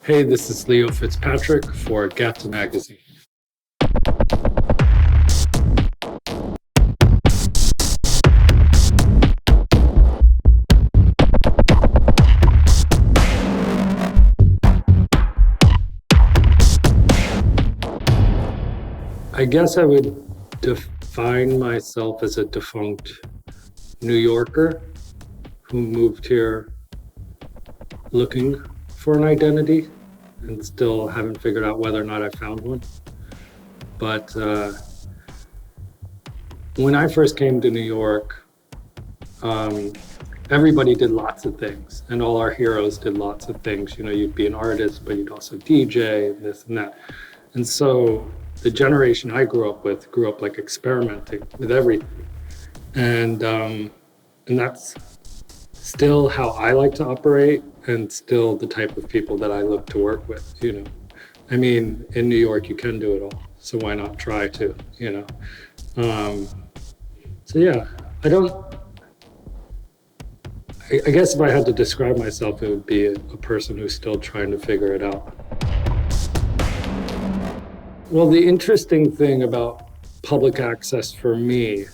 Hey, this is Leo Fitzpatrick for GATA Magazine. I guess I would define myself as a defunct New Yorker who moved here looking for an identity and still haven't figured out whether or not I found one. But when I first came to New York, everybody did lots of things, and all our heroes did lots of things. You know, you'd be an artist, but you'd also DJ and this and that. And so the generation I grew up with grew up like experimenting with everything. And that's still how I like to operate, and still the type of people that I look to work with, you know. I mean, in New York, you can do it all, so why not try to, you know? So yeah, I guess if I had to describe myself, it would be a person who's still trying to figure it out. Well, the interesting thing about public access for me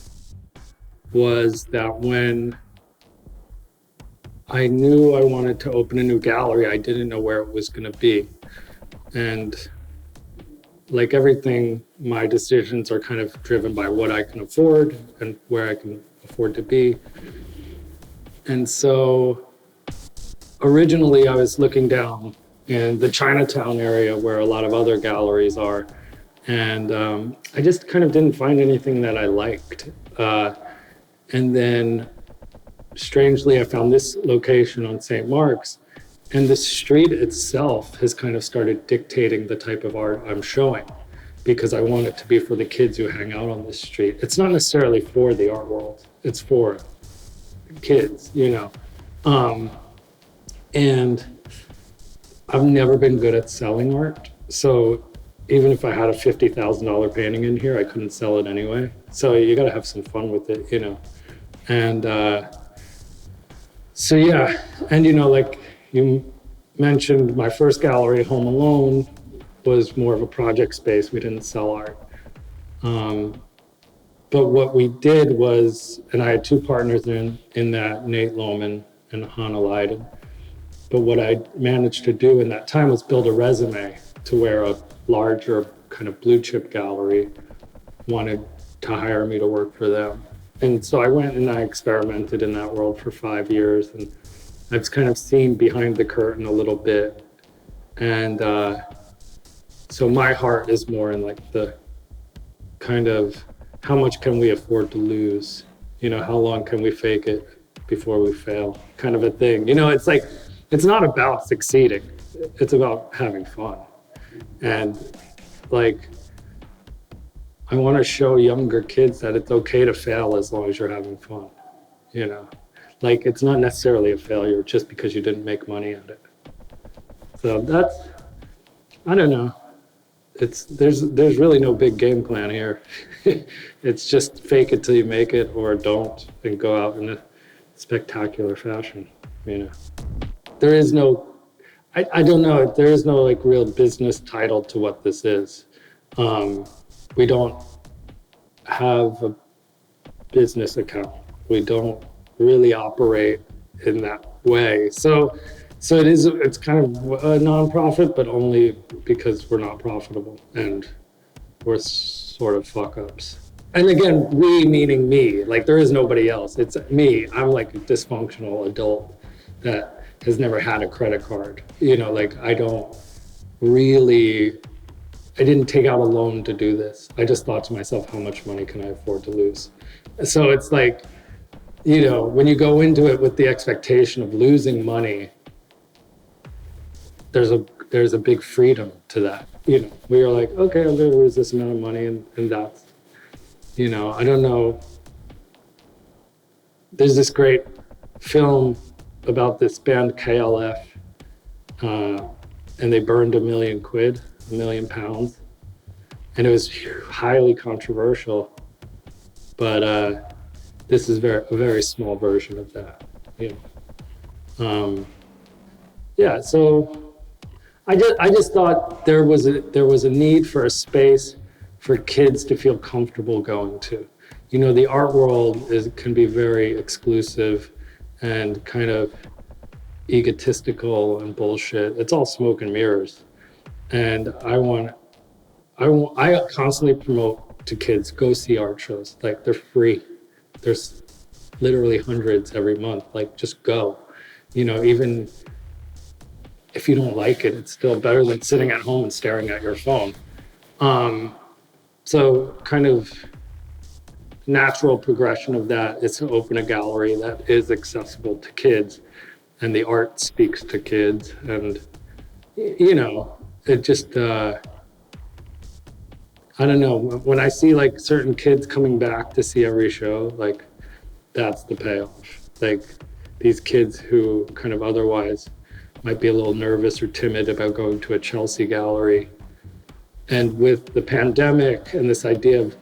was that when I knew I wanted to open a new gallery, I didn't know where it was going to be. And like everything, my decisions are kind of driven by what I can afford and where I can afford to be. And so originally I was looking down in the Chinatown area where a lot of other galleries are. And I just kind of didn't find anything that I liked. And then strangely, I found this location on St. Mark's, and the street itself has kind of started dictating the type of art I'm showing, because I want it to be for the kids who hang out on this street. It's not necessarily for the art world, it's for kids, you know. And I've never been good at selling art. So even if I had a $50,000 painting in here, I couldn't sell it anyway. So you gotta have some fun with it, you know. And so yeah, and you know, like you mentioned, my first gallery, Home Alone, was more of a project space. We didn't sell art. But what we did was, and I had two partners in that, Nate Lohman and Hannah Leiden. But what I managed to do in that time was build a resume to where a larger kind of blue chip gallery wanted to hire me to work for them. And so I went and I experimented in that world for 5 years, and I've kind of seen behind the curtain a little bit. And so my heart is more in like the kind of, how much can we afford to lose? You know, how long can we fake it before we fail? Kind of a thing. You know, it's like, it's not about succeeding. It's about having fun. And like, I want to show younger kids that it's okay to fail as long as you're having fun, you know? Like, it's not necessarily a failure just because you didn't make money at it. So that's, I don't know. There's really no big game plan here. It's just fake it till you make it, or don't, and go out in a spectacular fashion, you know? There is no, I don't know, there is no like real business title to what this is. We don't have a business account. We don't really operate in that way. So it's kind of a nonprofit, but only because we're not profitable and we're sort of fuck ups. And again, we meaning me, like there is nobody else. It's me. I'm like a dysfunctional adult that has never had a credit card. You know, like I didn't take out a loan to do this. I just thought to myself, how much money can I afford to lose? So it's like, you know, when you go into it with the expectation of losing money, there's a big freedom to that. You know, we are like, okay, I'm gonna lose this amount of money, and that's, you know, I don't know. There's this great film about this band KLF, and they burned £1 million, £1 million, and it was highly controversial. But this is a very small version of that. You know. Yeah, so I just thought there was a need for a space for kids to feel comfortable going to. You know, the art world can be very exclusive and kind of egotistical and bullshit. It's all smoke and mirrors. And I constantly promote to kids, go see art shows. Like, they're free. There's literally hundreds every month. Like, just go. You know, even if you don't like it, it's still better than sitting at home and staring at your phone. So kind of natural progression of that is to open a gallery that is accessible to kids, and the art speaks to kids. And, you know, it just, I don't know, when I see like certain kids coming back to see every show, like, that's the payoff. Like, these kids who kind of otherwise might be a little nervous or timid about going to a Chelsea gallery. And with the pandemic and this idea of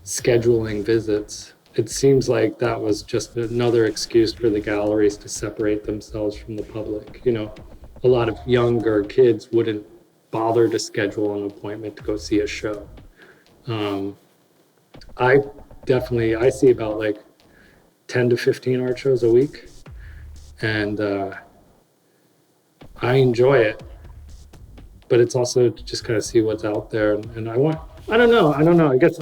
scheduling visits, it seems like that was just another excuse for the galleries to separate themselves from the public. You know, a lot of younger kids wouldn't bother to schedule an appointment to go see a show. I see about like 10 to 15 art shows a week, and I enjoy it, but it's also to just kind of see what's out there. And I don't know, I guess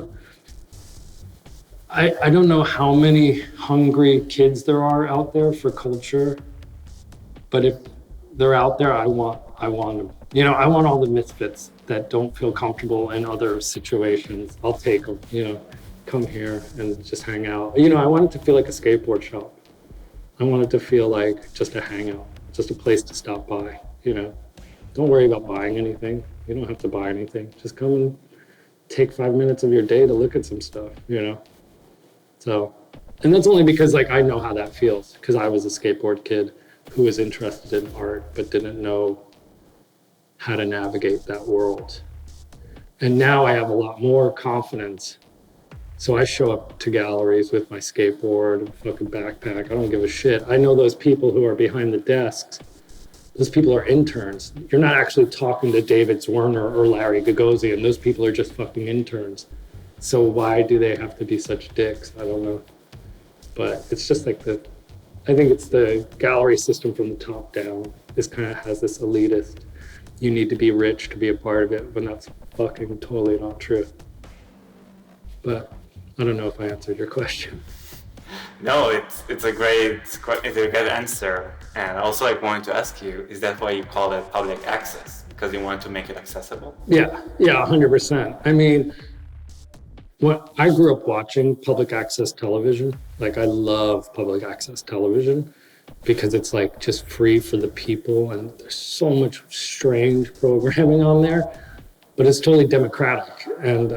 I don't know how many hungry kids there are out there for culture, but if they're out there, I want them. You know, I want all the misfits that don't feel comfortable in other situations. I'll take them, you know, come here and just hang out. You know, I want it to feel like a skateboard shop. I want it to feel like just a hangout, just a place to stop by, you know. Don't worry about buying anything. You don't have to buy anything. Just come and take 5 minutes of your day to look at some stuff, you know. So, and that's only because like I know how that feels, because I was a skateboard kid who was interested in art but didn't know how to navigate that world. And now I have a lot more confidence. So I show up to galleries with my skateboard and fucking backpack. I don't give a shit. I know those people who are behind the desks. Those people are interns. You're not actually talking to David Zwerner or Larry Gagosian. Those people are just fucking interns. So why do they have to be such dicks? I don't know. But it's just like I think it's the gallery system from the top down. This kind of has this elitist, you need to be rich to be a part of it, when that's fucking totally not true. But I don't know if I answered your question. No, it's a great answer. And also I wanted to ask you, is that why you call it public access? Because you want to make it accessible? Yeah, 100%. I mean, I grew up watching public access television. Like, I love public access television because it's like just free for the people, and there's so much strange programming on there, but it's totally democratic. And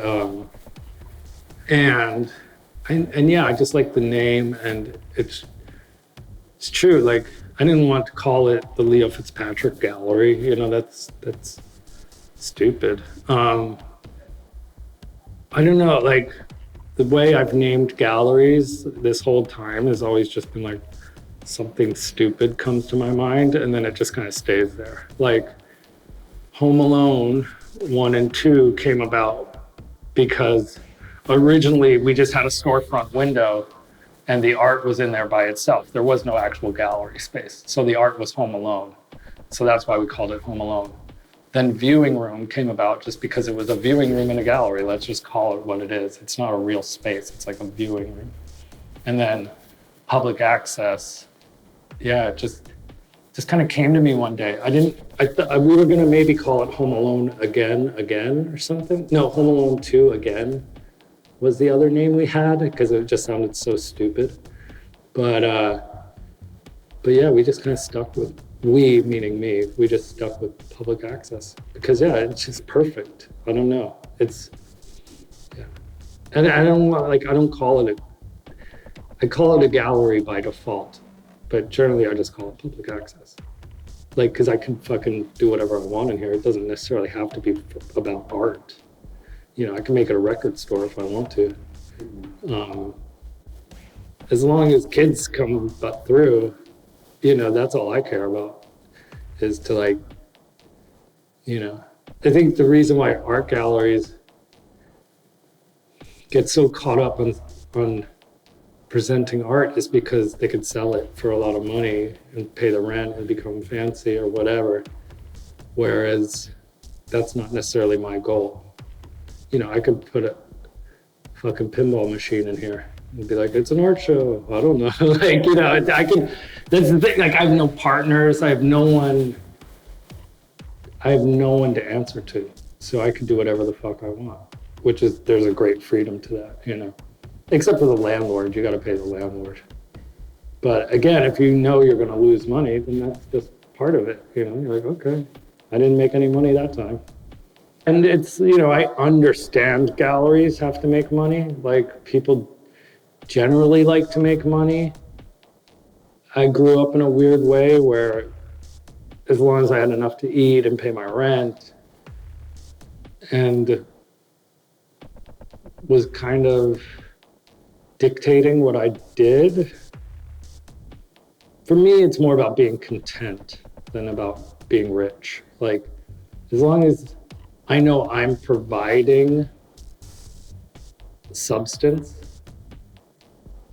yeah, I just like the name, and it's true. Like, I didn't want to call it the Leo Fitzpatrick Gallery. You know, that's stupid. I don't know, like, the way I've named galleries this whole time has always just been like, something stupid comes to my mind, and then it just kind of stays there. Like, Home Alone 1 and 2 came about because originally we just had a storefront window and the art was in there by itself. There was no actual gallery space. So the art was Home Alone. So that's why we called it Home Alone. Then Viewing Room came about just because it was a viewing room in a gallery. Let's just call it what it is. It's not a real space. It's like a viewing room. And then Public Access, yeah, it just kind of came to me one day. We were gonna maybe call it Home Alone again or something. No, Home Alone 2 Again was the other name we had, because it just sounded so stupid. But yeah, we just kind of stuck with, we meaning me, we just stuck with Public Access because, yeah, it's just perfect. I don't know. It's, yeah. And I call it a gallery by default, but generally I just call it Public Access. Like, because I can fucking do whatever I want in here. It doesn't necessarily have to be about art. You know, I can make it a record store if I want to. As long as kids come through, you know, that's all I care about. is to like, you know, I think the reason why art galleries get so caught up on presenting art is because they could sell it for a lot of money and pay the rent and become fancy or whatever. Whereas that's not necessarily my goal. You know, I could put a fucking pinball machine in here and be like, it's an art show. I don't know. Like, you know, I can, that's the thing. Like, I have no partners. I have no one to answer to. So I can do whatever the fuck I want, which is, there's a great freedom to that, you know. Except for the landlord, you got to pay the landlord. But again, if you know you're going to lose money, then that's just part of it. You know, you're like, okay, I didn't make any money that time. And it's, you know, I understand galleries have to make money. Like, people generally like to make money. I grew up in a weird way where as long as I had enough to eat and pay my rent, and was kind of dictating what I did. For me, it's more about being content than about being rich. Like, as long as I know I'm providing substance,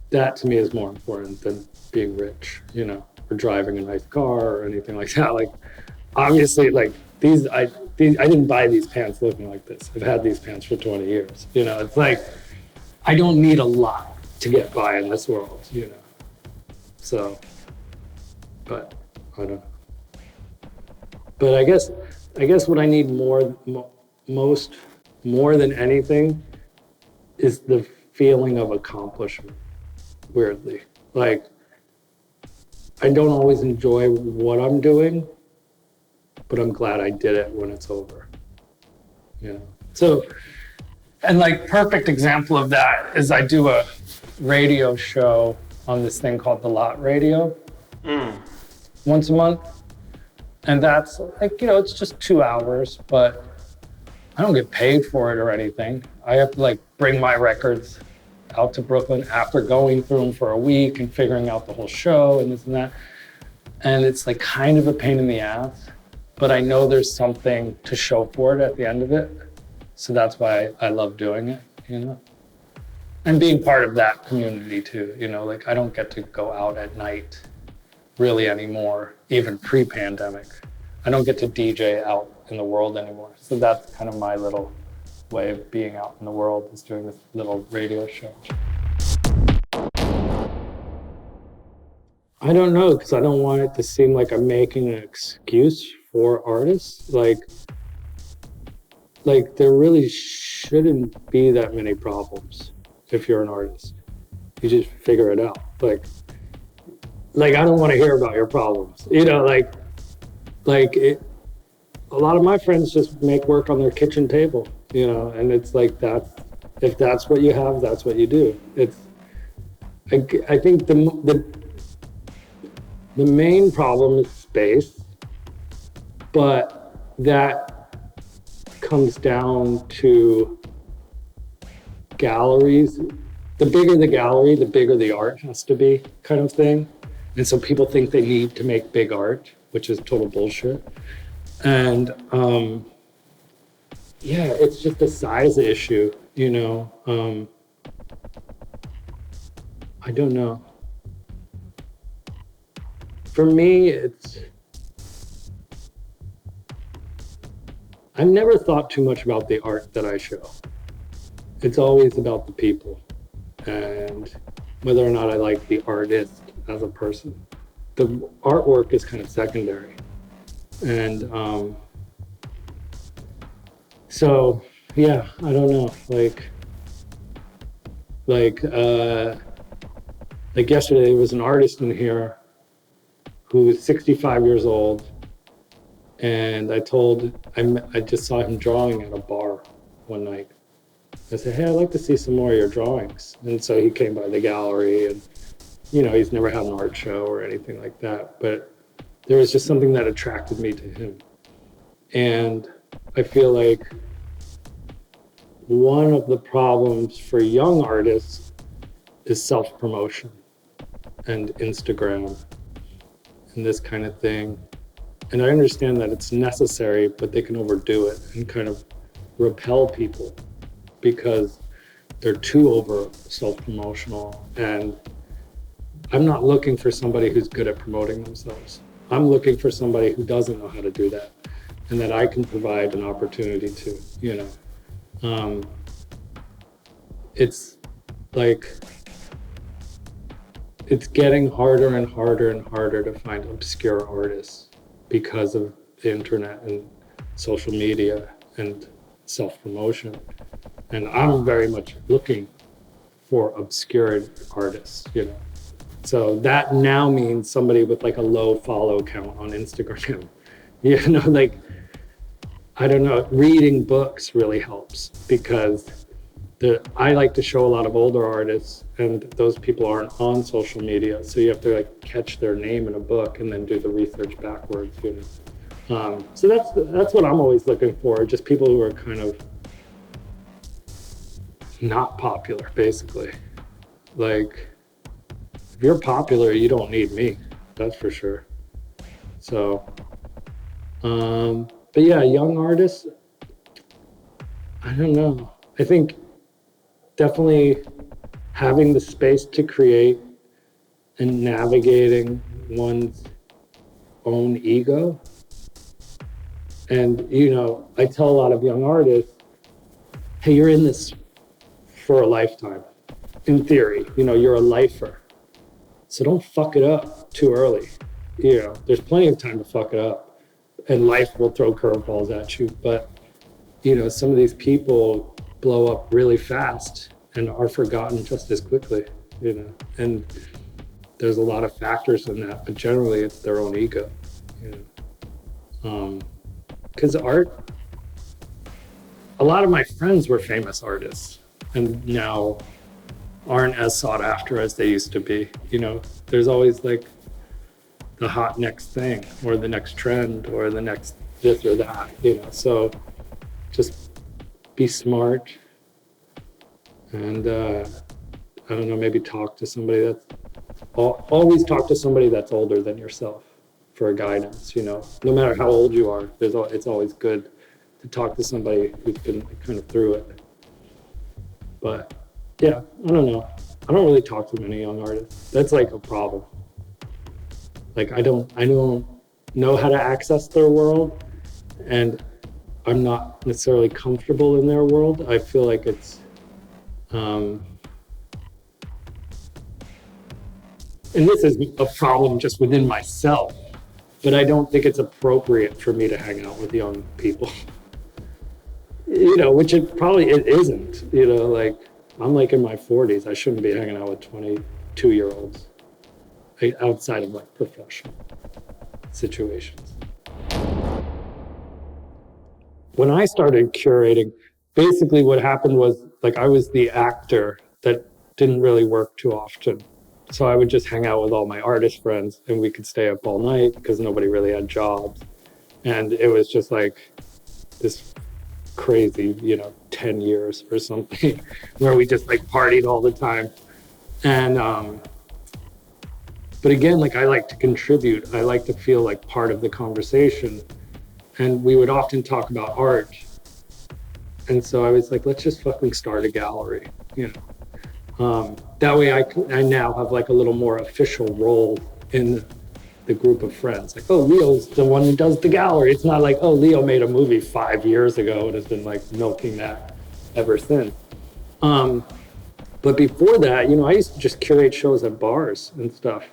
that to me is more important than being rich, you know, or driving a nice car or anything like that. Like, obviously, like, I didn't buy these pants looking like this. I've had these pants for 20 years. You know, it's like, I don't need a lot to get by in this world, you know. So, but I don't know. But I guess what I need more than anything is the feeling of accomplishment, weirdly. Like, I don't always enjoy what I'm doing, but I'm glad I did it when it's over, you know. So, and like, perfect example of that is I do a radio show on this thing called The Lot Radio once a month. And that's like, you know, it's just 2 hours, but I don't get paid for it or anything. I have to like bring my records out to Brooklyn after going through them for a week and figuring out the whole show and this and that. And it's like kind of a pain in the ass, but I know there's something to show for it at the end of it. So that's why I love doing it, you know? And being part of that community too, you know, like I don't get to go out at night really anymore, even pre-pandemic. I don't get to DJ out in the world anymore. So that's kind of my little way of being out in the world, is doing this little radio show. I don't know, because I don't want it to seem like I'm making an excuse for artists. Like there really shouldn't be that many problems if you're an artist. You just figure it out. Like I don't want to hear about your problems. You know, a lot of my friends just make work on their kitchen table, you know, and it's like that. If that's what you have, that's what you do. I think the main problem is space, but that comes down to galleries. The bigger the gallery, the bigger the art has to be, kind of thing. And so people think they need to make big art, which is total bullshit. And yeah, it's just a size issue, you know. I don't know. For me, I've never thought too much about the art that I show. It's always about the people and whether or not I like the artist as a person. The artwork is kind of secondary. And so, yeah, I don't know. Like yesterday, there was an artist in here who was 65 years old, and I just saw him drawing at a bar one night. I said, hey, I'd like to see some more of your drawings. And so he came by the gallery, and you know, he's never had an art show or anything like that, but there was just something that attracted me to him. And I feel like one of the problems for young artists is self-promotion and Instagram and this kind of thing. And I understand that it's necessary, but they can overdo it and kind of repel people because they're too over self-promotional. And I'm not looking for somebody who's good at promoting themselves. I'm looking for somebody who doesn't know how to do that and that I can provide an opportunity to, you know. It's like, it's getting harder and harder and harder to find obscure artists because of the internet and social media and self-promotion. And I'm very much looking for obscure artists, you know. So that now means somebody with like a low follow count on Instagram. You know, like, I don't know, reading books really helps because I like to show a lot of older artists and those people aren't on social media. So you have to like catch their name in a book and then do the research backwards, you know. So that's what I'm always looking for, just people who are kind of not popular, basically. Like, if you're popular, you don't need me, that's for sure. So, but yeah, young artists, I don't know. I think definitely having the space to create and navigating one's own ego. And, you know, I tell a lot of young artists, hey, you're in this for a lifetime. In theory, you know, you're a lifer. So don't fuck it up too early. You know, there's plenty of time to fuck it up. And life will throw curveballs at you. But, you know, some of these people blow up really fast and are forgotten just as quickly, you know. And there's a lot of factors in that, but generally it's their own ego, you know. Because art, a lot of my friends were famous artists and now aren't as sought after as they used to be. You know, there's always like the hot next thing or the next trend or the next this or that, you know. So just be smart and I don't know, maybe talk to somebody always talk to somebody that's older than yourself for guidance, you know. No matter how old you are, it's always good to talk to somebody who's been kind of through it. But yeah, I don't know. I don't really talk to many young artists. That's like a problem. Like I don't know how to access their world, and I'm not necessarily comfortable in their world. I feel like it's and this is a problem just within myself, but I don't think it's appropriate for me to hang out with young people. You know, which it isn't, you know, like I'm like in my 40s. I shouldn't be hanging out with 22-year-olds outside of like professional situations. When I started curating, basically what happened was like I was the actor that didn't really work too often. So I would just hang out with all my artist friends and we could stay up all night because nobody really had jobs. And it was just like this crazy, you know, 10 years or something where we just like partied all the time. And, but again, like I like to contribute. I like to feel like part of the conversation. And we would often talk about art. And so I was like, let's just fucking start a gallery, you know. That way I now have like a little more official role in the group of friends. Like, oh, Leo's the one who does the gallery. It's not like, oh, Leo made a movie 5 years ago and has been like milking that ever since. But before that, you know, I used to just curate shows at bars and stuff.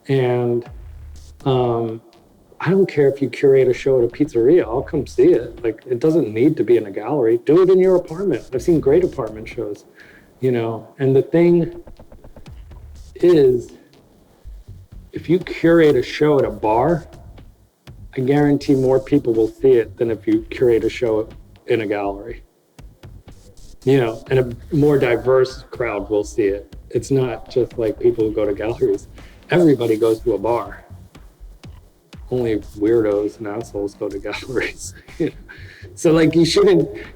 And I don't care if you curate a show at a pizzeria, I'll come see it. Like, it doesn't need to be in a gallery. Do it in your apartment. I've seen great apartment shows, you know. And the thing is, if you curate a show at a bar, I guarantee more people will see it than if you curate a show in a gallery. You know, and a more diverse crowd will see it. It's not just like people who go to galleries. Everybody goes to a bar. Only weirdos and assholes go to galleries. You know? So like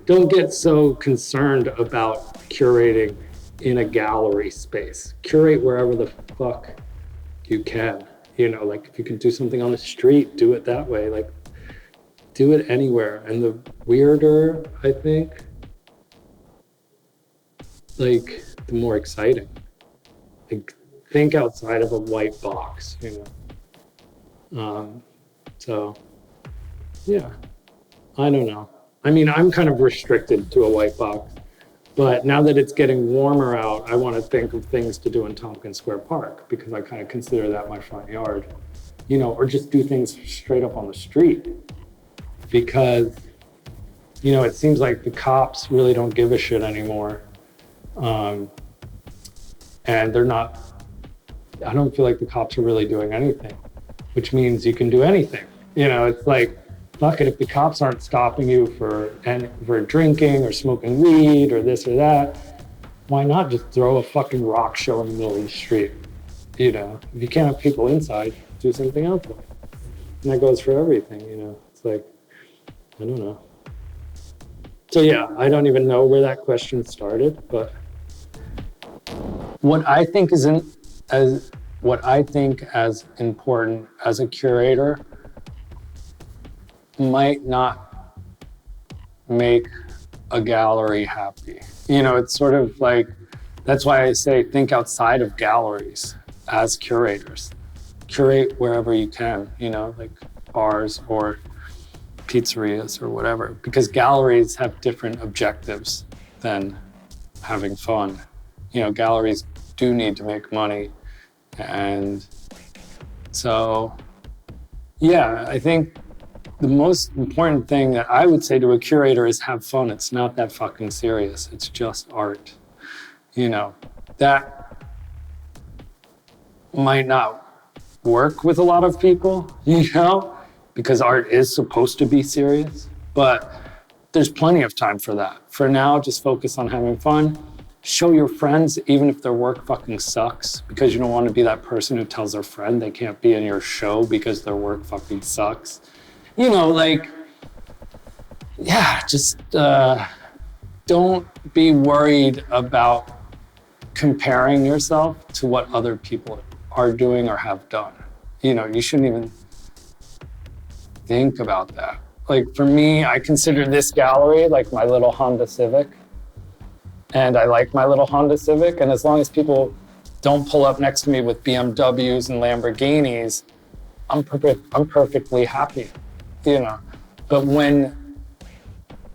don't get so concerned about curating in a gallery space. Curate wherever the fuck you can. You know, like if you can do something on the street, do it that way. Like do it anywhere. And the weirder, I think, like the more exciting. Like think outside of a white box, you know. So yeah, I don't know. I mean, I'm kind of restricted to a white box, but now that it's getting warmer out, I want to think of things to do in Tompkins Square Park because I kind of consider that my front yard, you know, or just do things straight up on the street because, you know, it seems like the cops really don't give a shit anymore. And they're not, I don't feel like the cops are really doing anything, which means you can do anything. You know, it's like, fuck it, if the cops aren't stopping you for drinking or smoking weed or this or that, why not just throw a fucking rock show in the middle of the street? You know, if you can't have people inside, do something else. And that goes for everything, you know. It's like, I don't know. So yeah, I don't even know where that question started, but what I think as important as a curator might not make a gallery happy. You know, it's sort of like, that's why I say think outside of galleries as curators. Curate wherever you can, you know, like bars or pizzerias or whatever, because galleries have different objectives than having fun. You know, galleries do need to make money. And so, yeah, I think the most important thing that I would say to a curator is have fun. It's not that fucking serious. It's just art. You know, that might not work with a lot of people, you know, because art is supposed to be serious, but there's plenty of time for that. For now, just focus on having fun. Show your friends, even if their work fucking sucks, because you don't want to be that person who tells their friend they can't be in your show because their work fucking sucks. You know, like, yeah, just don't be worried about comparing yourself to what other people are doing or have done. You know, you shouldn't even think about that. Like for me, I consider this gallery like my little Honda Civic. And I like my little Honda Civic. And as long as people don't pull up next to me with BMWs and Lamborghinis, I'm perfectly happy, you know. But when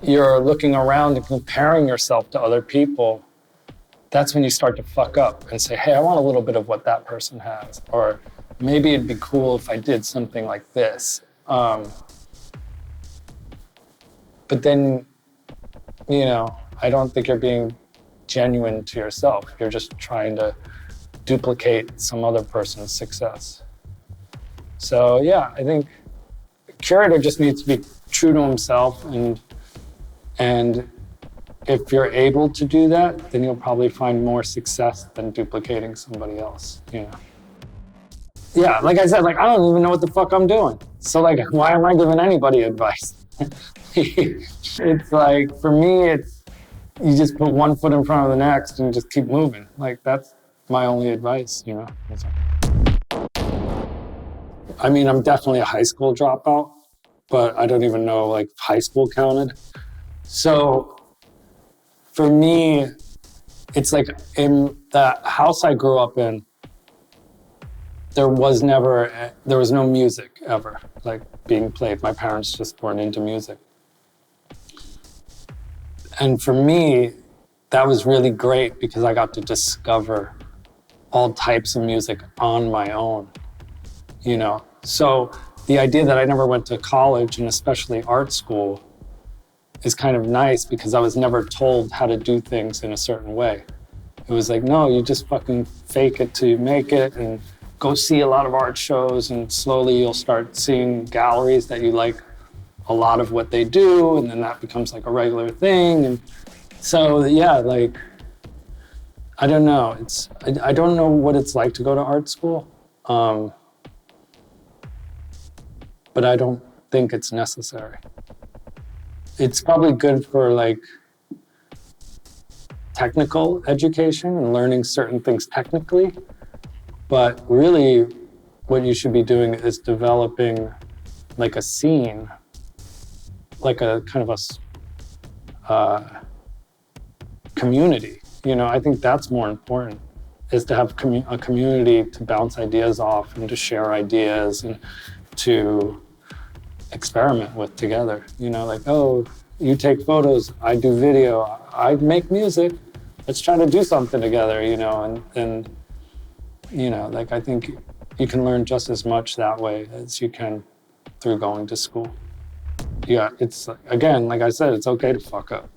you're looking around and comparing yourself to other people, that's when you start to fuck up and say, hey, I want a little bit of what that person has. Or maybe it'd be cool if I did something like this. But then, you know, I don't think you're being genuine to yourself. You're just trying to duplicate some other person's success. So yeah, I think the curator just needs to be true to himself, and if you're able to do that, then you'll probably find more success than duplicating somebody else, you know. Yeah, like I said, like I don't even know what the fuck I'm doing. So like, why am I giving anybody advice? It's like, for me, it's, you just put one foot in front of the next and just keep moving. Like that's my only advice, you know. I mean, I'm definitely a high school dropout, but I don't even know like high school counted. So for me, it's like in the house I grew up in, there was no music ever like being played. My parents just weren't into music. And for me, that was really great because I got to discover all types of music on my own, you know? So the idea that I never went to college and especially art school is kind of nice because I was never told how to do things in a certain way. It was like, no, you just fucking fake it till you make it and go see a lot of art shows, and slowly you'll start seeing galleries that you like a lot of what they do, and then that becomes like a regular thing. And so yeah, like, I don't know. I don't know what it's like to go to art school, but I don't think it's necessary. It's probably good for like technical education and learning certain things technically, but really what you should be doing is developing like a scene, like a kind of a community. You know, I think that's more important, is to have a community to bounce ideas off and to share ideas and to experiment with together. You know, like, oh, you take photos, I do video, I make music. Let's try to do something together, you know, and you know, like, I think you can learn just as much that way as you can through going to school. Yeah, it's, again, like I said, it's okay to fuck up.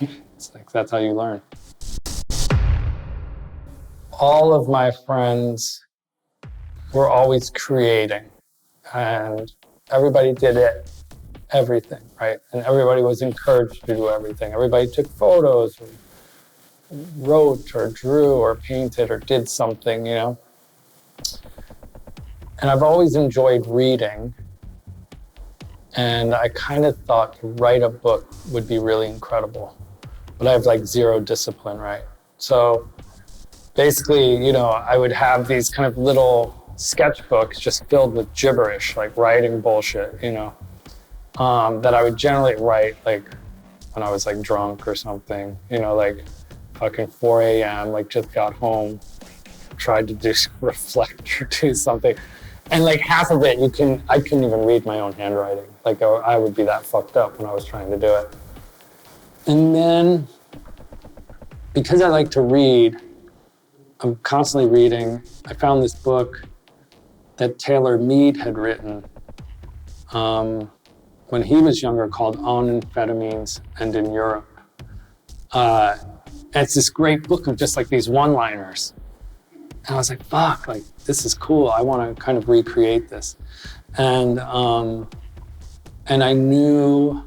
It's like, that's how you learn. All of my friends were always creating, and everybody did it, everything, right? And everybody was encouraged to do everything. Everybody took photos, or wrote, or drew, or painted, or did something, you know? And I've always enjoyed reading, and I kind of thought to write a book would be really incredible. But I have like zero discipline, right? So basically, you know, I would have these kind of little sketchbooks just filled with gibberish, like writing bullshit, you know, that I would generally write like when I was like drunk or something, you know, like fucking 4 a.m., like just got home, tried to do reflect or do something. And like half of it, I couldn't even read my own handwriting. Like I would be that fucked up when I was trying to do it. And then, because I like to read, I'm constantly reading. I found this book that Taylor Mead had written when he was younger, called On Amphetamines and in Europe. And it's this great book of just like these one-liners. And I was like, fuck, like, this is cool. I want to kind of recreate this. And I knew,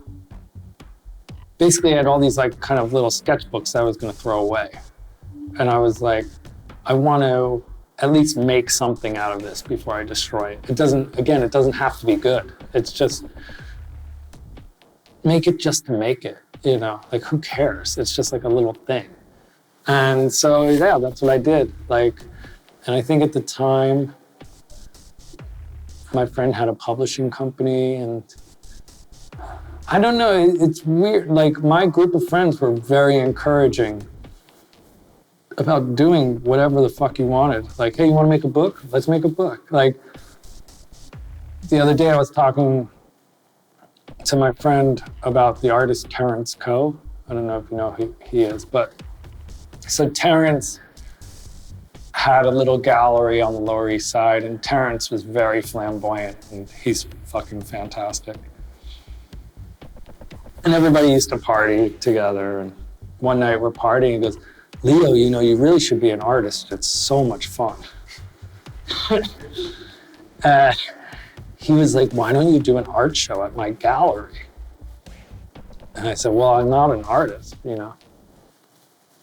basically I had all these like kind of little sketchbooks that I was going to throw away. And I was like, I want to at least make something out of this before I destroy it. It doesn't have to be good. It's just, make it just to make it, you know, like who cares? It's just like a little thing. And so, yeah, that's what I did. Like, and I think at the time, my friend had a publishing company, and I don't know, it's weird. Like, my group of friends were very encouraging about doing whatever the fuck you wanted. Like, hey, you want to make a book? Let's make a book. Like, the other day I was talking to my friend about the artist Terrence Coe. I don't know if you know who he is, but so Terrence had a little gallery on the Lower East Side, and Terrence was very flamboyant, and he's fucking fantastic. And everybody used to party together, and one night we're partying, he goes, Leo, you know, you really should be an artist. It's so much fun. He was like, why don't you do an art show at my gallery? And I said, well, I'm not an artist, you know.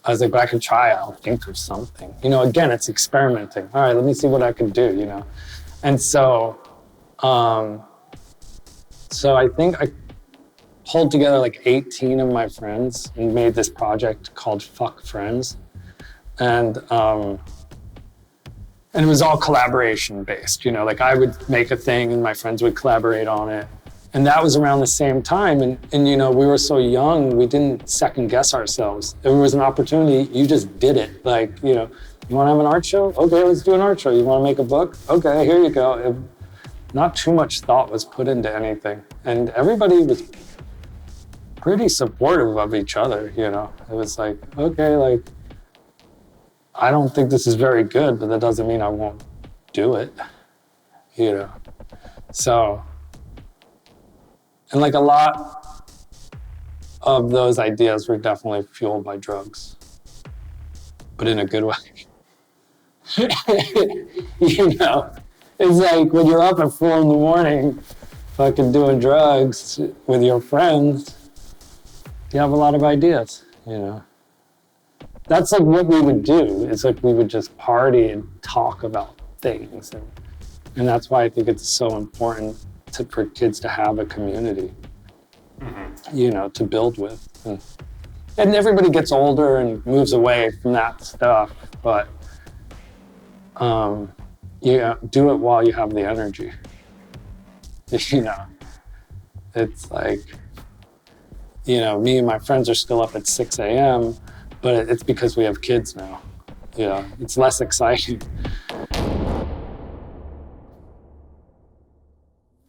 I was like, but I can try, I'll think of something. You know, again, it's experimenting. All right, let me see what I can do, you know. And so I think I pulled together like 18 of my friends and made this project called Fuck Friends. And it was all collaboration based, you know, like I would make a thing and my friends would collaborate on it. And that was around the same time. And you know, we were so young, we didn't second guess ourselves. If there was an opportunity, you just did it. Like, you know, you want to have an art show? Okay, let's do an art show. You want to make a book? Okay, here you go. Not too much thought was put into anything. And everybody was pretty supportive of each other, you know. It was like, okay, like, I don't think this is very good, but that doesn't mean I won't do it, you know. So, and like a lot of those ideas were definitely fueled by drugs, but in a good way. You know, it's like when you're up at 4 a.m, fucking doing drugs with your friends, you have a lot of ideas, you know. That's like what we would do. It's like we would just party and talk about things. And that's why I think it's so important for kids to have a community, you know, to build with. And everybody gets older and moves away from that stuff. But, do it while you have the energy. You know, it's like, me and my friends are still up at 6 a.m., but it's because we have kids now. It's less exciting.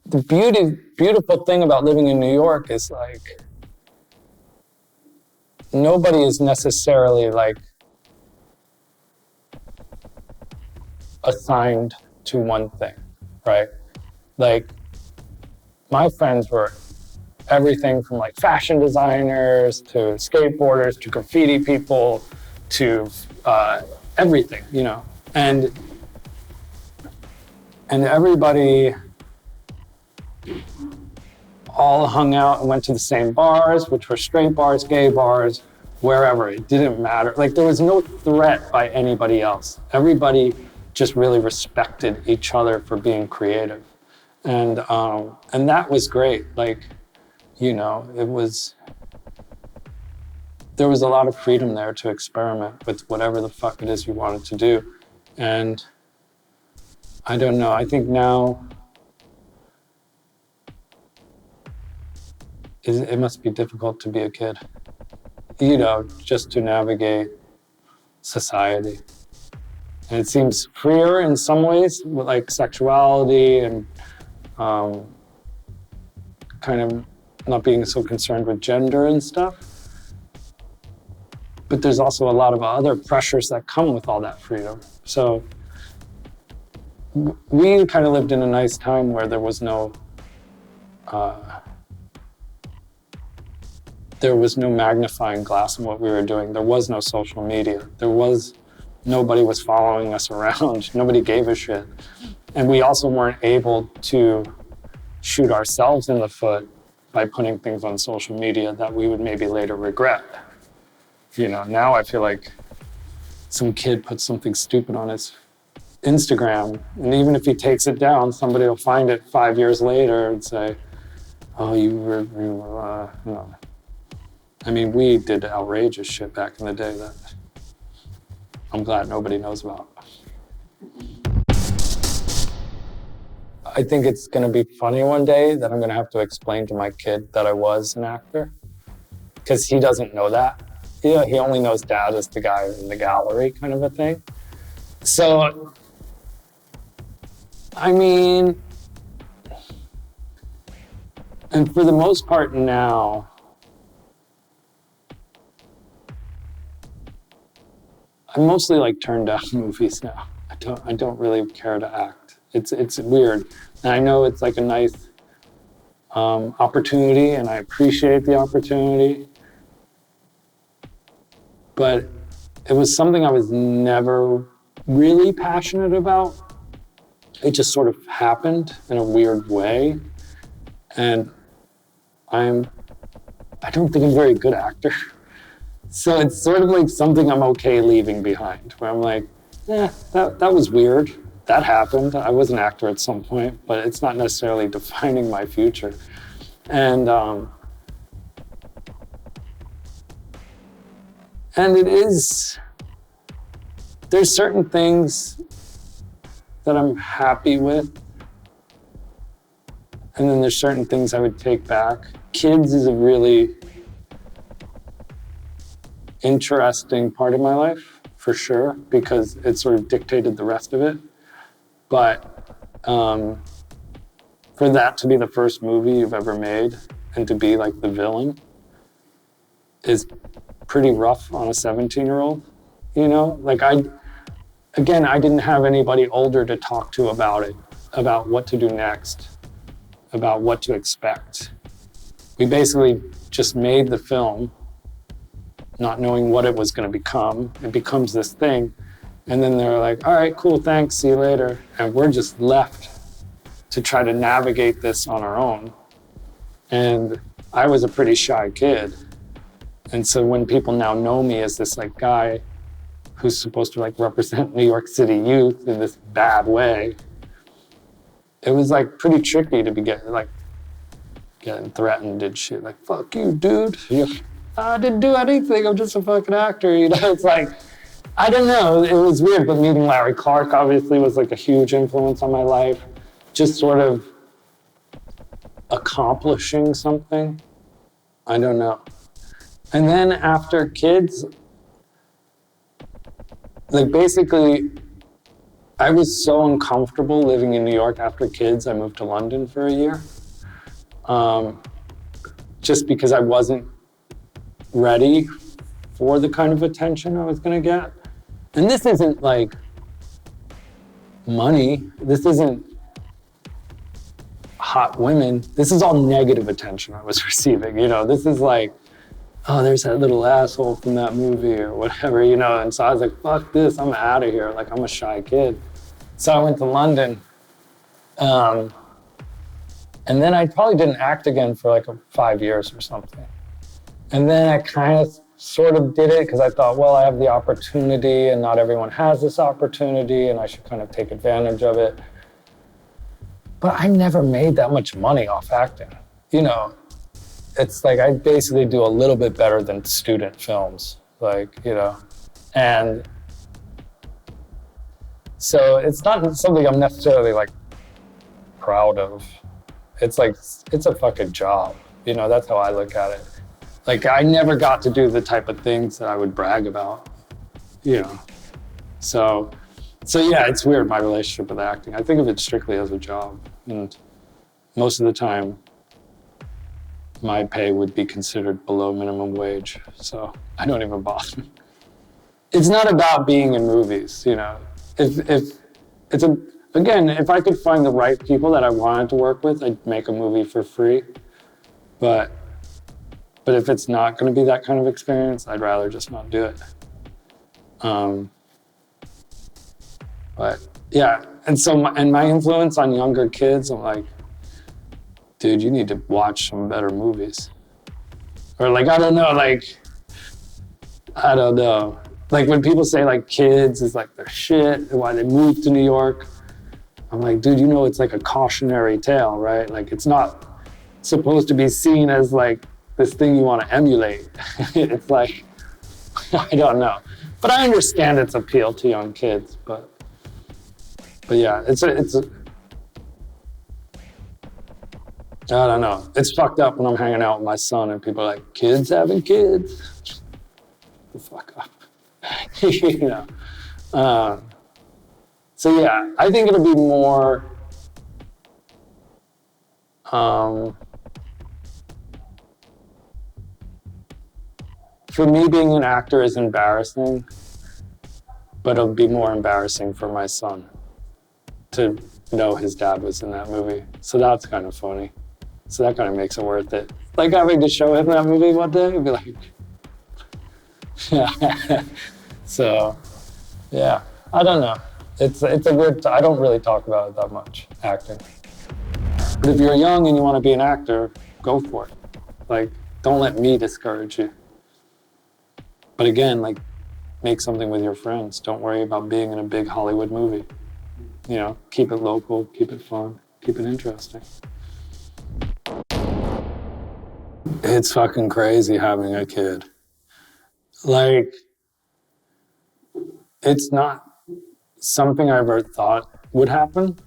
The beautiful thing about living in New York is like, nobody is necessarily like assigned to one thing, right? Like, my friends were everything from like fashion designers to skateboarders to graffiti people to everything, and everybody all hung out and went to the same bars, which were straight bars, gay bars, wherever. It didn't matter. Like, there was no threat by anybody else. Everybody just really respected each other for being creative. And that was great. Like, there was a lot of freedom there to experiment with whatever the fuck it is you wanted to do. And I don't know, I think now it must be difficult to be a kid, just to navigate society. And it seems freer in some ways, with like sexuality and kind of not being so concerned with gender and stuff. But there's also a lot of other pressures that come with all that freedom. So we kind of lived in a nice time where there was no magnifying glass in what we were doing. There was no social media. Nobody was following us around. Nobody gave a shit. And we also weren't able to shoot ourselves in the foot by putting things on social media that we would maybe later regret. Now I feel like some kid puts something stupid on his Instagram, and even if he takes it down, somebody will find it 5 years later and say, oh, I mean, we did outrageous shit back in the day that I'm glad nobody knows about. I think it's going to be funny one day that I'm going to have to explain to my kid that I was an actor, because he doesn't know that. He only knows Dad as the guy in the gallery kind of a thing. So, I mean, and for the most part now, I mostly like turn down movies now. I don't really care to act. It's weird. And I know it's like a nice opportunity, and I appreciate the opportunity. But it was something I was never really passionate about. It just sort of happened in a weird way. And I don't think I'm a very good actor. So it's sort of like something I'm okay leaving behind, where I'm like, that was weird. That happened. I was an actor at some point, but it's not necessarily defining my future. And it is, there's certain things that I'm happy with, and then there's certain things I would take back. Kids is a really interesting part of my life, for sure, because it sort of dictated the rest of it. But for that to be the first movie you've ever made and to be like the villain is pretty rough on a 17-year-old, Like I didn't have anybody older to talk to about it, about what to do next, about what to expect. We basically just made the film, not knowing what it was going to become. It becomes this thing. And then they're like, all right, cool, thanks, see you later. And we're just left to try to navigate this on our own. And I was a pretty shy kid. And so when people now know me as this like guy who's supposed to like represent New York City youth in this bad way, it was like pretty tricky to be getting threatened and shit. Like, fuck you, dude. I didn't do anything, I'm just a fucking actor, It's like, I don't know, it was weird, but meeting Larry Clark obviously was like a huge influence on my life. Just sort of accomplishing something. I don't know. And then after kids, like basically, I was so uncomfortable living in New York after kids, I moved to London for a year. Just because I wasn't ready for the kind of attention I was gonna get. And this isn't like money, this isn't hot women, this is all negative attention I was receiving, you know? This is like, oh, there's that little asshole from that movie or whatever, you know? And so I was like, fuck this, I'm out of here, like I'm a shy kid. So I went to London, and then I probably didn't act again for like 5 years or something. And then I kind of sort of did it because I thought, well, I have the opportunity and not everyone has this opportunity and I should kind of take advantage of it. But I never made that much money off acting. You know, it's like I basically do a little bit better than student films, like, you know, and so it's not something I'm necessarily like proud of. It's like, it's a fucking job. You know, that's how I look at it. Like I never got to do the type of things that I would brag about, you know. So yeah, it's weird, my relationship with acting. I think of it strictly as a job. And most of the time, my pay would be considered below minimum wage. So I don't even bother. It's not about being in movies, you know. Again, if I could find the right people that I wanted to work with, I'd make a movie for free. But if it's not going to be that kind of experience, I'd rather just not do it. But yeah, and so my influence on younger kids, I'm like, dude, you need to watch some better movies. Or like, I don't know. Like when people say like kids is like their shit and why they moved to New York, I'm like, dude, you know, it's like a cautionary tale, right? Like it's not supposed to be seen as like this thing you want to emulate. It's like, I don't know. But I understand its appeal to young kids, but yeah, it's I don't know. It's fucked up when I'm hanging out with my son and people are like, kids having kids? The fuck up. You know? So yeah, I think it'll be more, for me, being an actor is embarrassing, but it'll be more embarrassing for my son to know his dad was in that movie. So that's kind of funny. So that kind of makes it worth it. Like having to show him that movie one day, it'd be like, yeah. So, yeah, I don't know. It's a weird, I don't really talk about it that much, acting. But if you're young and you want to be an actor, go for it. Like, don't let me discourage you. But again, like, make something with your friends. Don't worry about being in a big Hollywood movie. You know, keep it local, keep it fun, keep it interesting. It's fucking crazy having a kid. Like, it's not something I ever thought would happen.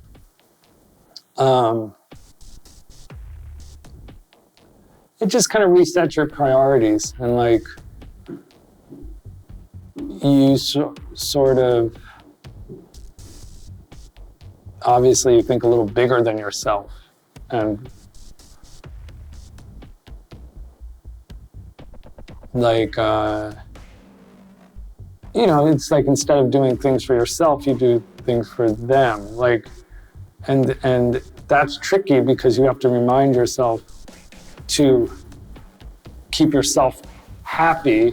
It just kind of resets your priorities and like, you sort of, obviously you think a little bigger than yourself and like, you know, it's like instead of doing things for yourself, you do things for them. Like, and that's tricky because you have to remind yourself to keep yourself happy.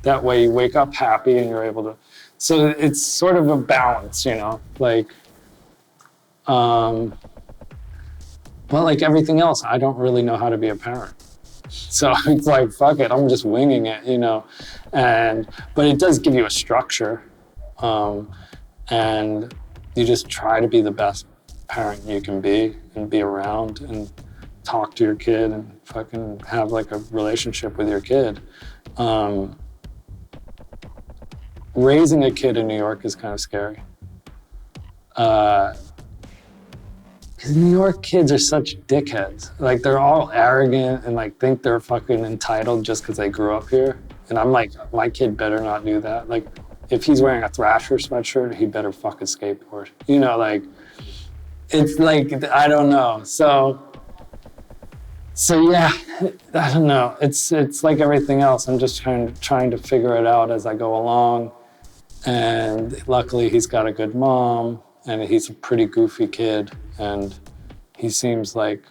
That way you wake up happy and you're able to, so it's sort of a balance, you know, like, but like everything else, I don't really know how to be a parent. So it's like, fuck it, I'm just winging it, you know? But it does give you a structure. And you just try to be the best parent you can be and be around and talk to your kid and fucking have like a relationship with your kid. raising a kid in New York is kind of scary. Because New York kids are such dickheads. Like, they're all arrogant and like think they're fucking entitled just because they grew up here. And I'm like, my kid better not do that. Like, if he's wearing a Thrasher sweatshirt, he better fucking skateboard. You know, like, it's like, I don't know. So yeah, I don't know. It's like everything else. I'm just trying to figure it out as I go along. And luckily he's got a good mom and he's a pretty goofy kid and he seems like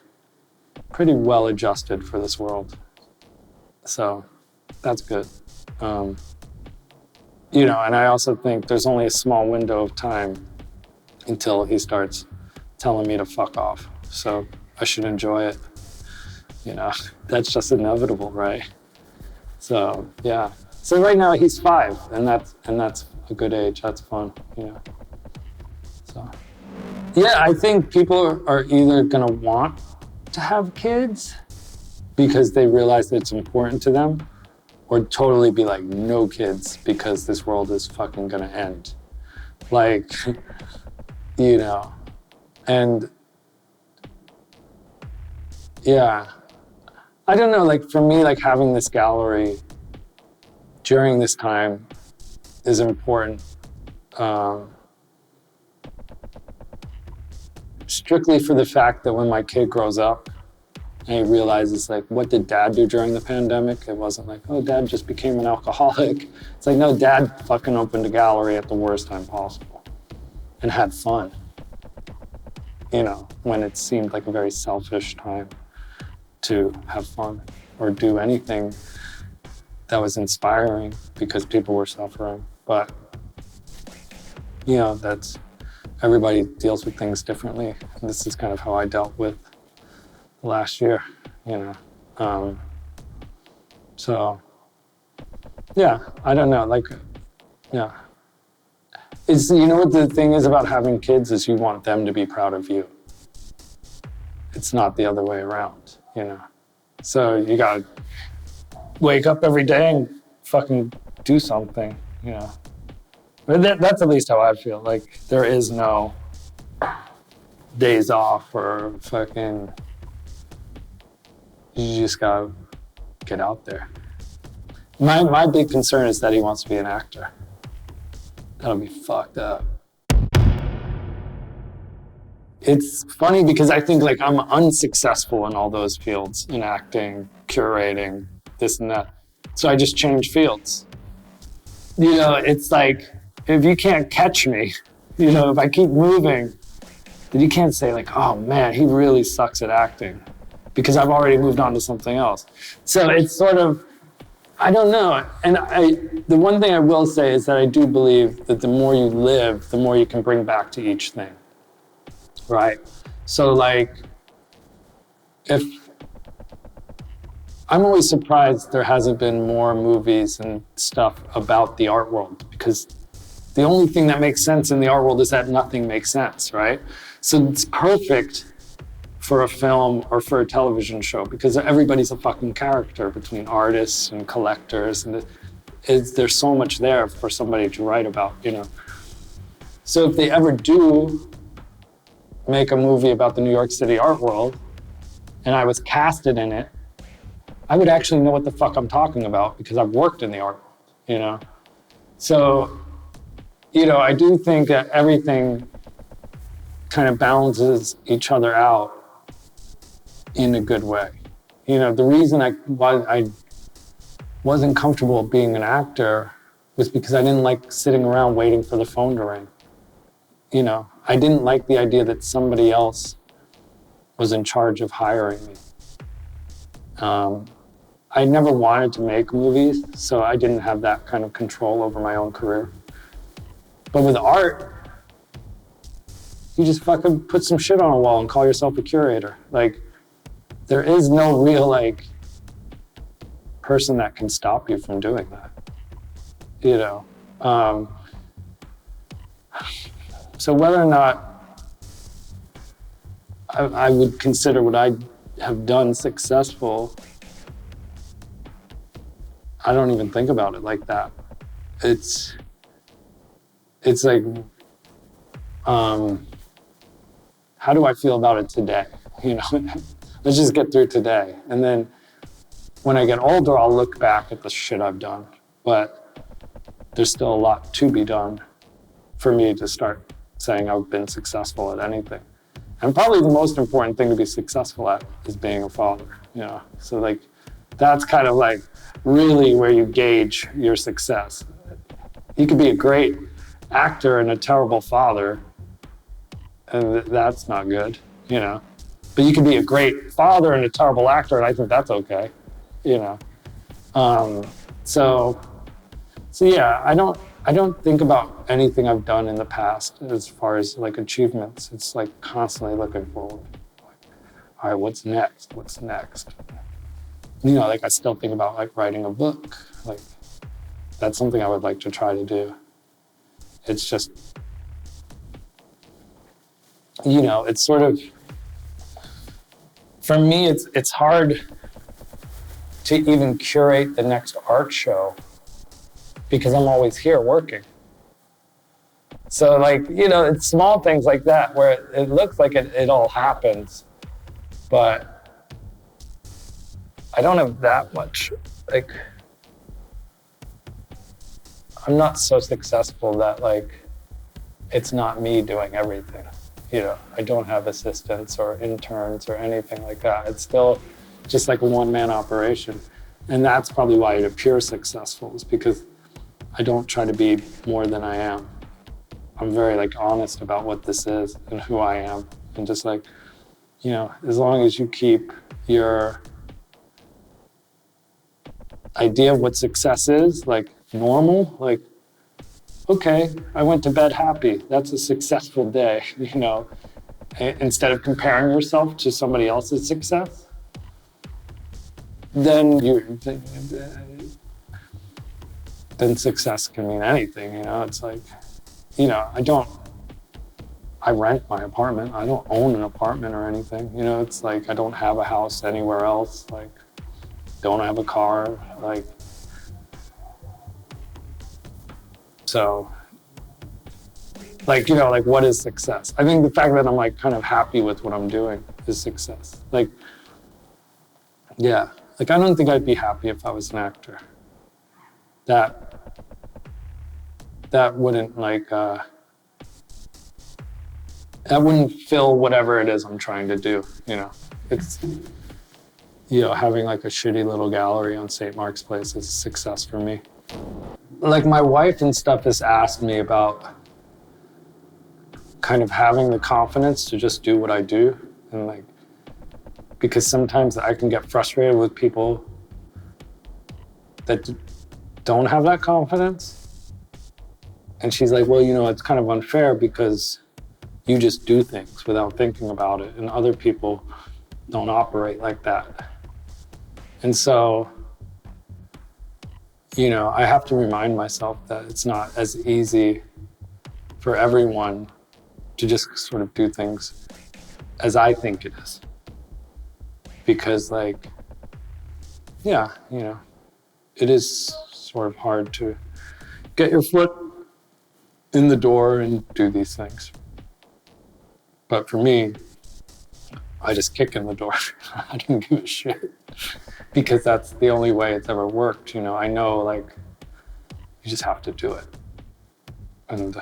pretty well adjusted for this world. So that's good. You know, and I also think there's only a small window of time until he starts telling me to fuck off. So I should enjoy it. You know, that's just inevitable, right? So yeah. So right now he's 5, and that's a good age. That's fun, you know. So yeah, I think people are either gonna want to have kids because they realize that it's important to them, or totally be like, no kids because this world is fucking gonna end. Like, you know, and yeah. I don't know, like for me, like having this gallery during this time is important. Strictly for the fact that when my kid grows up and he realizes like, what did dad do during the pandemic? It wasn't like, oh, dad just became an alcoholic. It's like, no, dad fucking opened a gallery at the worst time possible and had fun. You know, when it seemed like a very selfish time to have fun or do anything that was inspiring because people were suffering. But, you know, that's, everybody deals with things differently. And this is kind of how I dealt with last year, you know. So, yeah, I don't know, like, yeah. It's, you know what the thing is about having kids is you want them to be proud of you. It's not the other way around, you know? So you gotta wake up every day and fucking do something, you know? But that's at least how I feel. Like, there is no days off or fucking, you just gotta get out there. My big concern is that he wants to be an actor. That'll be fucked up. It's funny because I think like I'm unsuccessful in all those fields, in acting, curating, this and that. So I just change fields. You know, it's like, if you can't catch me, you know, if I keep moving, then you can't say like, oh man, he really sucks at acting, because I've already moved on to something else. So it's sort of, I don't know. And the one thing I will say is that I do believe that the more you live, the more you can bring back to each thing. Right? So like, if, I'm always surprised there hasn't been more movies and stuff about the art world, because the only thing that makes sense in the art world is that nothing makes sense, right? So it's perfect for a film or for a television show, because everybody's a fucking character between artists and collectors, and there's so much there for somebody to write about, you know? So if they ever do make a movie about the New York City art world, and I was casted in it, I would actually know what the fuck I'm talking about, because I've worked in the art world, you know? So, you know, I do think that everything kind of balances each other out in a good way. You know, the reason I wasn't comfortable being an actor was because I didn't like sitting around waiting for the phone to ring. You know, I didn't like the idea that somebody else was in charge of hiring me. I never wanted to make movies, so I didn't have that kind of control over my own career. But with art, you just fucking put some shit on a wall and call yourself a curator. Like, there is no real, like, person that can stop you from doing that, you know? So whether or not I would consider what I have done successful, I don't even think about it like that. It's, it's like, how do I feel about it today? You know, let's just get through today. And then when I get older, I'll look back at the shit I've done. But there's still a lot to be done for me to start saying I've been successful at anything. And probably the most important thing to be successful at is being a father, you know? So like, that's kind of like really where you gauge your success. You could be a great actor and a terrible father, and that's not good, you know? But you could be a great father and a terrible actor, and I think that's okay, you know? So yeah, I don't think about anything I've done in the past as far as like achievements. It's like constantly looking forward. Like, all right, what's next? What's next? You know, like I still think about like writing a book. Like that's something I would like to try to do. It's just, you know, it's sort of, for me, it's hard to even curate the next art show because I'm always here working. So like, you know, it's small things like that where it looks like it all happens, but I don't have that much, like, I'm not so successful that like, it's not me doing everything. You know, I don't have assistants or interns or anything like that. It's still just like a one-man operation. And that's probably why it appears successful, is because I don't try to be more than I am. I'm very like honest about what this is and who I am. And just like, you know, as long as you keep your idea of what success is, like normal, like, okay, I went to bed happy. That's a successful day, you know? Instead of comparing yourself to somebody else's success, then success can mean anything, you know? It's like, you know, I rent my apartment. I don't own an apartment or anything, you know? It's like, I don't have a house anywhere else, like, don't have a car, like, so, like, you know, like, what is success? I think the fact that I'm like kind of happy with what I'm doing is success. Like, yeah, like, I don't think I'd be happy if I was an actor. That wouldn't like, that wouldn't fill whatever it is I'm trying to do, you know? It's, you know, having like a shitty little gallery on St. Mark's Place is a success for me. Like my wife and stuff has asked me about kind of having the confidence to just do what I do. And like, because sometimes I can get frustrated with people that don't have that confidence. And she's like, well, you know, it's kind of unfair because you just do things without thinking about it. And other people don't operate like that. And so, you know, I have to remind myself that it's not as easy for everyone to just sort of do things as I think it is. Because like, yeah, you know, it is sort of hard to get your foot in the door and do these things. But for me, I just kick in the door. I don't give a shit. Because that's the only way it's ever worked, you know. I know, like, you just have to do it. And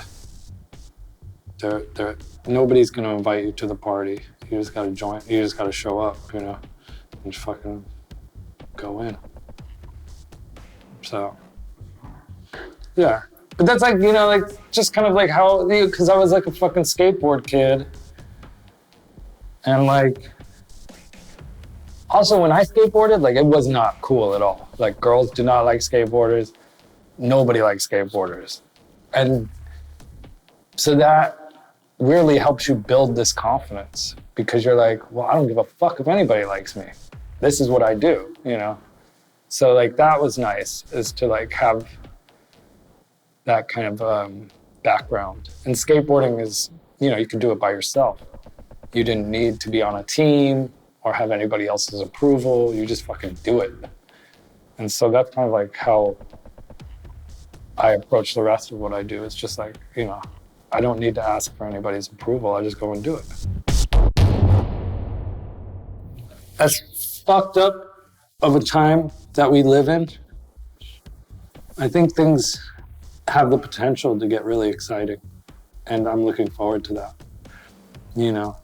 nobody's gonna invite you to the party. You just gotta join, you just gotta show up, you know, and just fucking go in. So, yeah. But that's like, you know, like, just kind of like how, because I was like a fucking skateboard kid. And like, also when I skateboarded, like, it was not cool at all. Like, girls do not like skateboarders. Nobody likes skateboarders. And so that really helps you build this confidence because you're like, well, I don't give a fuck if anybody likes me. This is what I do, you know? So like, that was nice, is to like have that kind of background. And skateboarding is, you know, you can do it by yourself. You didn't need to be on a team or have anybody else's approval. You just fucking do it. And so that's kind of like how I approach the rest of what I do. It's just like, you know, I don't need to ask for anybody's approval. I just go and do it. As fucked up of a time that we live in, I think things have the potential to get really exciting. And I'm looking forward to that. You know,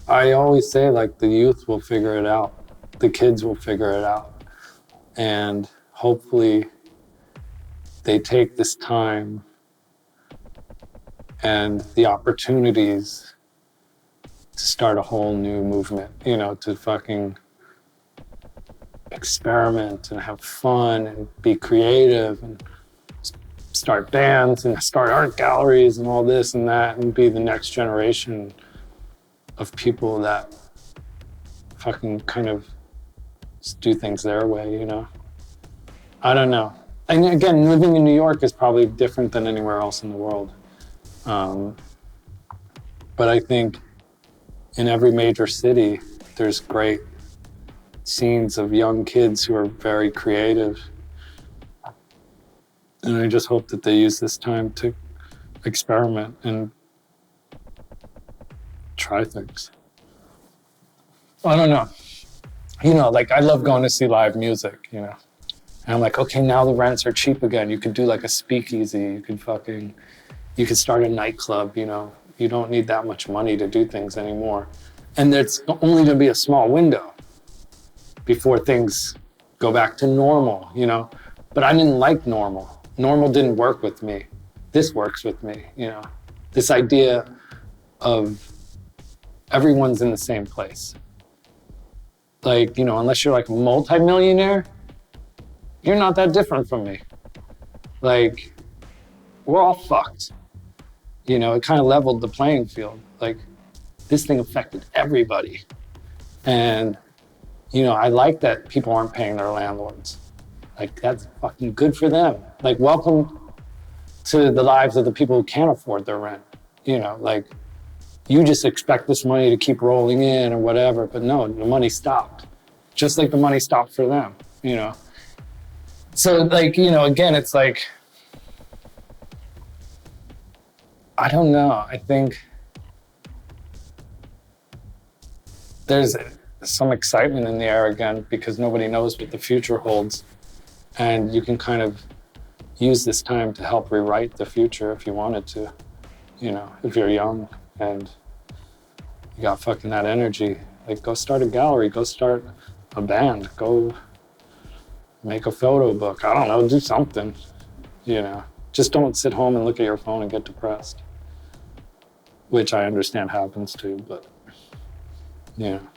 I always say, like, the youth will figure it out. The kids will figure it out. And hopefully they take this time and the opportunities to start a whole new movement, you know, to fucking experiment and have fun and be creative and start bands and start art galleries and all this and that and be the next generation of people that fucking kind of just do things their way, you know? I don't know. And again, living in New York is probably different than anywhere else in the world. But I think in every major city, there's great scenes of young kids who are very creative. And I just hope that they use this time to experiment and try things. I don't know. You know, like, I love going to see live music, you know? And I'm like, okay, now the rents are cheap again. You could do like a speakeasy. You could start a nightclub, you know? You don't need that much money to do things anymore. And there's only gonna be a small window before things go back to normal, you know? But I didn't like normal. Normal didn't work with me. This works with me, you know? This idea of everyone's in the same place. Like, you know, unless you're like a multi-millionaire, you're not that different from me. Like, we're all fucked. You know, it kind of leveled the playing field. Like, this thing affected everybody. And, you know, I like that people aren't paying their landlords. Like, that's fucking good for them. Like, welcome to the lives of the people who can't afford their rent. You know, like, you just expect this money to keep rolling in or whatever, but no, the money stopped. Just like the money stopped for them, you know? So, like, you know, again, it's like, I don't know. I think there's some excitement in the air again because nobody knows what the future holds. And you can kind of use this time to help rewrite the future if you wanted to, you know, if you're young and you got fucking that energy. Like, go start a gallery, go start a band, go make a photo book. I don't know, do something, you know. Just don't sit home and look at your phone and get depressed, which I understand happens too, but, you know.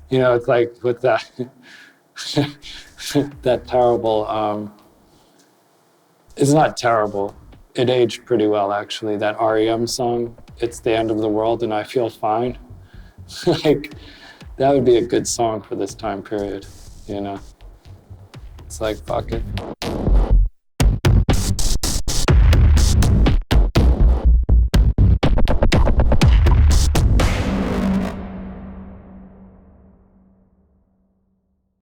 You know, it's like with that, that terrible, it's not terrible. It aged pretty well, actually. That REM song, It's the End of the World and I Feel Fine. Like, that would be a good song for this time period, you know? It's like, fuck it.